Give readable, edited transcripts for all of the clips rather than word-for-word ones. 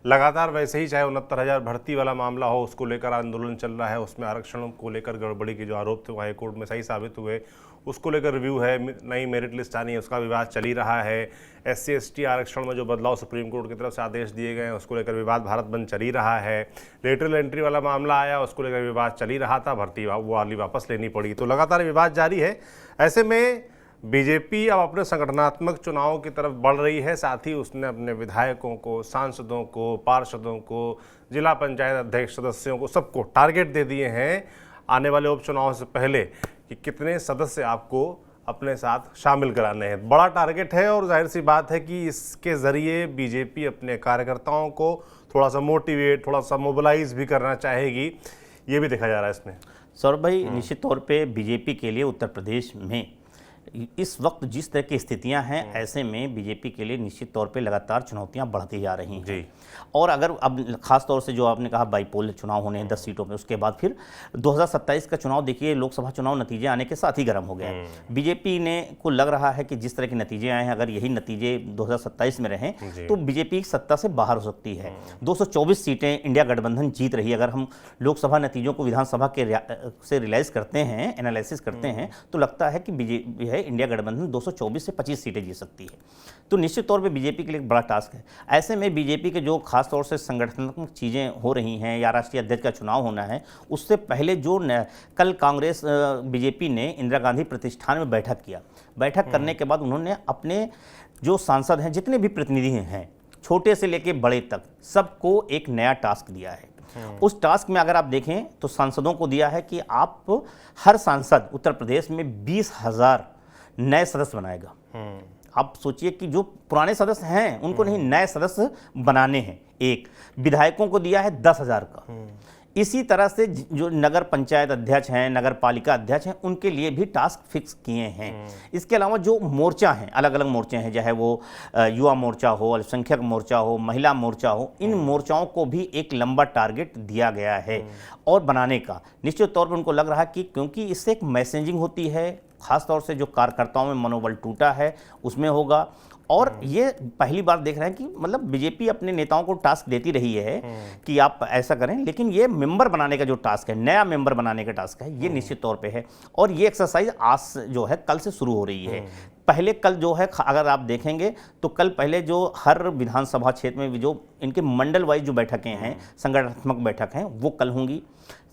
लगातार वैसे ही, चाहे 69,000 भर्ती वाला मामला हो, उसको लेकर आंदोलन चल रहा है, उसमें आरक्षण को लेकर गड़बड़ी के जो आरोप थे वो हाईकोर्ट में सही साबित हुए, उसको लेकर रिव्यू है, नई मेरिट लिस्ट आनी है, उसका विवाद चल ही रहा है। SC/ST आरक्षण में जो बदलाव सुप्रीम कोर्ट की तरफ से आदेश दिए गए हैं उसको लेकर विवाद भारत बंद चल ही रहा है। लेटरल एंट्री वाला मामला आया, उसको लेकर विवाद चल ही रहा था, भर्ती वो वाली वापस लेनी पड़ी, तो लगातार विवाद जारी है। ऐसे में बीजेपी अब अपने संगठनात्मक चुनाव की तरफ बढ़ रही है, साथ ही उसने अपने विधायकों को, सांसदों को, पार्षदों को, जिला पंचायत अध्यक्ष सदस्यों को, सबको टारगेट दे दिए हैं आने वाले उपचुनाव से पहले कि कितने सदस्य आपको अपने साथ शामिल कराने हैं। बड़ा टारगेट है और जाहिर सी बात है कि इसके ज़रिए बीजेपी अपने कार्यकर्ताओं को थोड़ा सा मोटिवेट, थोड़ा सा मोबिलाइज भी करना चाहेगी, ये भी देखा जा रहा है इसमें। सौरभ भाई, निश्चित तौर पे बीजेपी के लिए उत्तर प्रदेश में इस वक्त जिस तरह की स्थितियां हैं, ऐसे में बीजेपी के लिए निश्चित तौर पे लगातार चुनौतियां बढ़ती जा रही हैं जी। और अगर अब खास तौर से जो आपने कहा बाईपोल चुनाव होने हैं 10 सीटों पे, उसके बाद फिर 2027 का चुनाव देखिए, लोकसभा चुनाव नतीजे आने के साथ ही गर्म हो गया है। बीजेपी ने को लग रहा है कि जिस तरह के नतीजे आए हैं, अगर यही नतीजे 2027 में रहें तो बीजेपी सत्ता से बाहर हो सकती है। 224 सीटें इंडिया गठबंधन जीत रही है। अगर हम लोकसभा नतीजों को विधानसभा के से रियलाइज करते हैं, एनालिसिस करते हैं, तो लगता है कि बीजेपी इंडिया गठबंधन 224 से 25 सीटें जीत सकती है। तो निश्चित तौर पे बीजेपी के लिए एक बड़ा टास्क है। ऐसे में बीजेपी के जो खास तौर से संगठनात्मक चीज़ें हो रही हैं या राष्ट्रीय अध्यक्ष का चुनाव होना है, उससे पहले जो कल कांग्रेस बीजेपी ने इंदिरा गांधी प्रतिष्ठान में बैठक किया। बैठक करने के बाद उन्होंने अपने जो सांसद हैं, जितने भी प्रतिनिधि हैं, छोटे से लेके बड़े तक, सबको एक नया टास्क दिया है। उस टास्क में अगर आप देखें तो सांसदों को दिया है कि आप हर सांसद उत्तर प्रदेश में 20,000 नए सदस्य बनाएगा। आप सोचिए कि जो पुराने सदस्य हैं उनको नहीं, नए सदस्य बनाने हैं। एक विधायकों को दिया है 10,000 का। इसी तरह से जो नगर पंचायत अध्यक्ष हैं, नगर पालिका अध्यक्ष हैं, उनके लिए भी टास्क फिक्स किए हैं। इसके अलावा जो मोर्चा हैं, अलग अलग मोर्चे हैं, चाहे वो युवा मोर्चा हो, अल्पसंख्यक मोर्चा हो, महिला मोर्चा हो, इन मोर्चाओं को भी एक लंबा टारगेट दिया गया है और बनाने का। निश्चित तौर पर उनको लग रहा है कि क्योंकि इससे एक मैसेजिंग होती है, खासतौर से जो कार्यकर्ताओं में मनोबल टूटा है उसमें होगा। और ये पहली बार देख रहे हैं कि मतलब बीजेपी अपने नेताओं को टास्क देती रही है कि आप ऐसा करें, लेकिन ये मेंबर बनाने का जो टास्क है, नया मेंबर बनाने का टास्क है, ये निश्चित तौर पे है। और ये एक्सरसाइज आज जो है कल से शुरू हो रही है। पहले कल जो है, अगर आप देखेंगे तो कल पहले जो हर विधानसभा क्षेत्र में जो इनके मंडल वाइज जो बैठकें हैं, संगठनात्मक बैठक हैं, वो कल होंगी।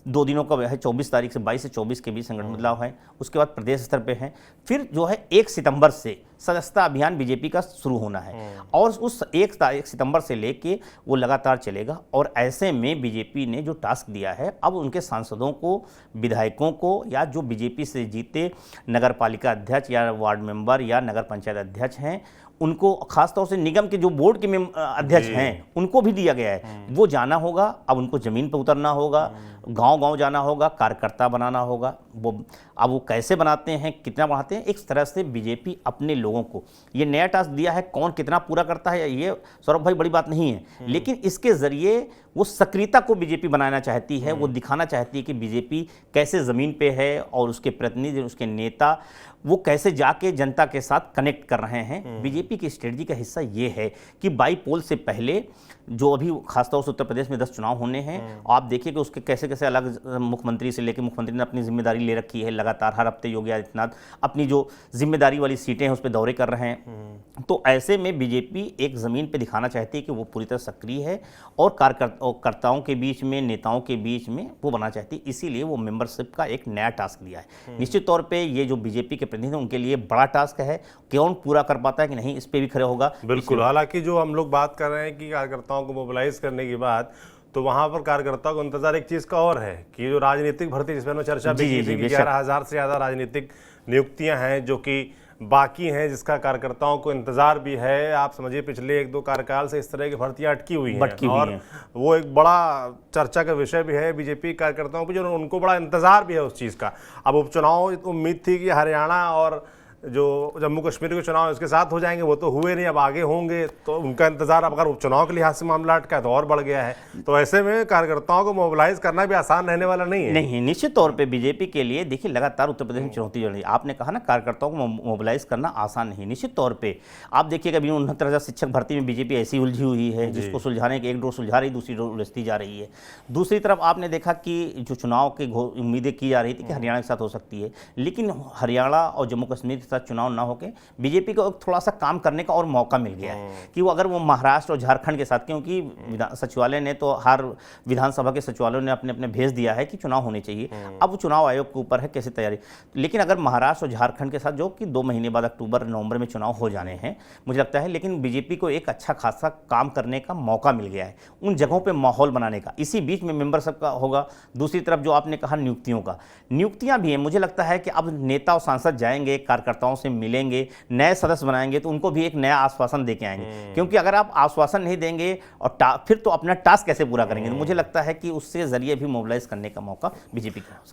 2 दिनों का है, 24 तारीख से 22 से 24 के बीच संगठन बदलाव है। उसके बाद प्रदेश स्तर पे है। फिर जो है 1 सितंबर से सदस्यता अभियान बीजेपी का शुरू होना है और उस 1 सितंबर से लेके वो लगातार चलेगा। और ऐसे में बीजेपी ने जो टास्क दिया है, अब उनके सांसदों को, विधायकों को, या जो बीजेपी से जीते नगर पालिका अध्यक्ष या वार्ड मेंबर या नगर पंचायत अध्यक्ष हैं, उनको खासतौर से निगम के जो बोर्ड के अध्यक्ष हैं, उनको भी दिया गया है। वो जाना होगा, अब उनको जमीन पर उतरना होगा, गांव-गांव जाना होगा, कार्यकर्ता बनाना होगा। अब वो कैसे बनाते हैं, कितना बढ़ाते हैं, एक तरह से बीजेपी अपने लोगों को ये नया टास्क दिया है। कौन कितना पूरा करता है ये सौरभ भाई बड़ी बात नहीं है, लेकिन इसके जरिए वो सक्रियता को बीजेपी बनाना चाहती है। वो दिखाना चाहती है कि बीजेपी कैसे ज़मीन पे है और उसके प्रतिनिधि, उसके नेता, वो कैसे जाके जनता के साथ कनेक्ट कर रहे हैं। बीजेपी की स्ट्रेटजी का हिस्सा ये है कि बाईपोल से पहले जो अभी खासतौर से उत्तर प्रदेश में 10 चुनाव होने हैं, आप देखिए कि उसके कैसे कैसे अलग मुख्यमंत्री से लेकर, मुख्यमंत्री ने अपनी जिम्मेदारी ले रखी है। लगातार हर हफ्ते योगी आदित्यनाथ अपनी जो जिम्मेदारी वाली सीटें हैं उस पर दौरे कर रहे हैं। तो ऐसे में बीजेपी एक ज़मीन पे दिखाना चाहती है कि वो पूरी तरह सक्रिय है और कार्यकर्ताओं के बीच में, नेताओं के बीच में वो बनाना चाहती है। इसीलिए वो मेंबरशिप का एक नया टास्क दिया है। निश्चित तौर पर ये जो बीजेपी के प्रतिनिधि, उनके लिए बड़ा टास्क है। कौन पूरा कर पाता है कि नहीं, इस पर भी खड़े होगा। बिल्कुल। हालांकि जो हम लोग बात कर रहे हैं कि कार्यकर्ताओं को मोबिलाइज करने की बात, तो वहां पर कार्यकर्ताओं को इंतजार एक चीज का और है कि जो राजनीतिक भर्ती, जिसमें चर्चा भी की थी कि 11,000 से ज्यादा राजनीतिक नियुक्तियां हैं जो कि बाकी हैं, जिसका कार्यकर्ताओं को इंतजार भी है। आप समझिए पिछले 1-2 कार्यकाल से इस तरह की भर्तियां अटकी हुई हैं और वो एक बड़ा चर्चा का विषय भी है बीजेपी कार्यकर्ताओं को, जो उनको बड़ा इंतजार भी है उस चीज़ का। अब उपचुनाव उम्मीद थी कि हरियाणा और जो जम्मू कश्मीर के चुनाव इसके साथ हो जाएंगे, वो तो हुए नहीं, अब आगे होंगे, तो उनका इंतजार अब अगर उपचुनाव के लिहाज से मामला अटका है तो और बढ़ गया है। तो ऐसे में कार्यकर्ताओं को मोबिलाइज करना भी आसान रहने वाला नहीं है। नहीं, निश्चित तौर पे बीजेपी के लिए देखिए लगातार उत्तर प्रदेश में चुनौती चल रही है। आपने कहा ना कार्यकर्ताओं को मोबिलाइज करना आसान नहीं, निश्चित तौर पे आप देखिएगा अभी 69,000 शिक्षक भर्ती में बीजेपी ऐसी उलझी हुई है जिसको सुलझाने की एक डोर सुलझा रही, दूसरी डोर उलझती जा रही है। दूसरी तरफ आपने देखा कि जो चुनाव की उम्मीदें की जा रही थी कि हरियाणा के साथ हो सकती है, लेकिन हरियाणा और जम्मू कश्मीर के साथ चुनाव ना होकर बीजेपी को थोड़ा सा काम करने का और मौका मिल गया है कि वो अगर वो महाराष्ट्र और झारखंड के साथ, क्योंकि सचिवालय ने तो हर विधानसभा के सचिवालयों ने अपने अपने भेज दिया है कि चुनाव होने चाहिए, अब वो चुनाव आयोग के ऊपर है कैसे तैयारी। लेकिन अगर महाराष्ट्र और झारखंड के साथ जो कि 2 महीने बाद अक्टूबर नवंबर में चुनाव हो जाने हैं मुझे लगता है, लेकिन बीजेपी को एक अच्छा खासा काम करने का मौका मिल गया है, उन जगहों पे माहौल बनाने का। इसी बीच में मेंबरशिप का होगा। दूसरी तरफ जो आपने कहा नियुक्तियां भी हैं, मुझे लगता है कि अब नेता और सांसद जाएंगे, कार्यकर्ताओं से मिलेंगे, नए सदस्य बनाएंगे तो उनको भी एक नया आश्वासन देके आएंगे, क्योंकि अगर आप आश्वासन नहीं देंगे और फिर तो अपना टास्क कैसे पूरा करेंगे। तो मुझे लगता है कि उससे जरिए भी मोबिलाइज करने का मौका बीजेपी को।